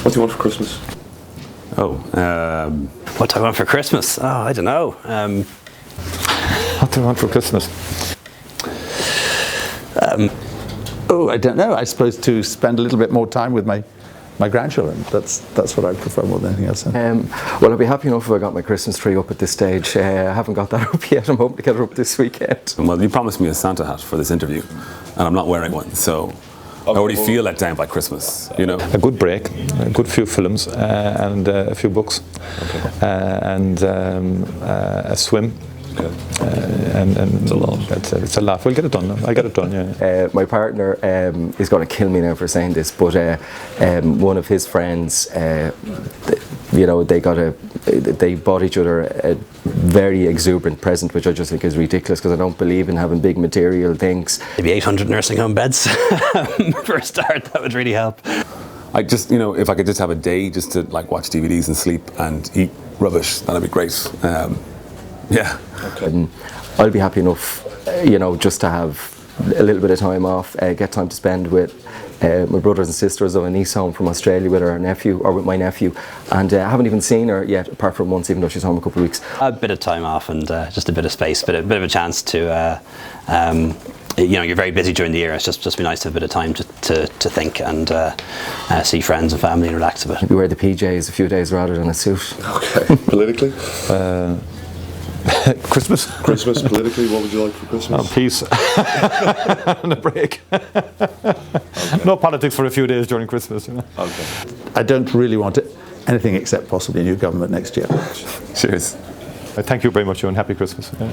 What do you want for Christmas? What do I want for Christmas? Oh, I don't know. What do I want for Christmas? I don't know. I suppose to spend a little bit more time with my grandchildren. That's what I prefer more than anything else. Well, I'd be happy enough if I got my Christmas tree up at this stage. I haven't got that up yet. I'm hoping to get it up this weekend. Well, you promised me a Santa hat for this interview, and I'm not wearing one, so I already feel let down by Christmas, you know. A good break, a good few films, and a few books, and a swim. And it's a lot. It's a lot. We'll get it done. I get it done. Yeah. My partner is going to kill me now for saying this, but one of his friends, they bought each other a very exuberant present, which I just think is ridiculous because I don't believe in having big material things. Maybe 800 nursing home beds for a start. That would really help. I just, if I could just have a day just to like watch DVDs and sleep and eat rubbish, that'd be great. Yeah. Okay. I'll be happy enough, just to have a little bit of time off, get time to spend with my brothers and sisters. I have a niece home from Australia with my nephew, and I haven't even seen her yet, apart from once, even though she's home a couple of weeks. A bit of time off and just a bit of space, bit of a chance to. You're very busy during the year. It's just be nice to have a bit of time to think and see friends and family and relax a bit. We wear the PJs a few days rather than a suit. Okay. Politically? Christmas. Christmas, politically, what would you like for Christmas? Peace and a break. Okay. No politics for a few days during Christmas. Okay. I don't really want anything except possibly a new government next year. Cheers. Thank you very much, and happy Christmas. Yeah.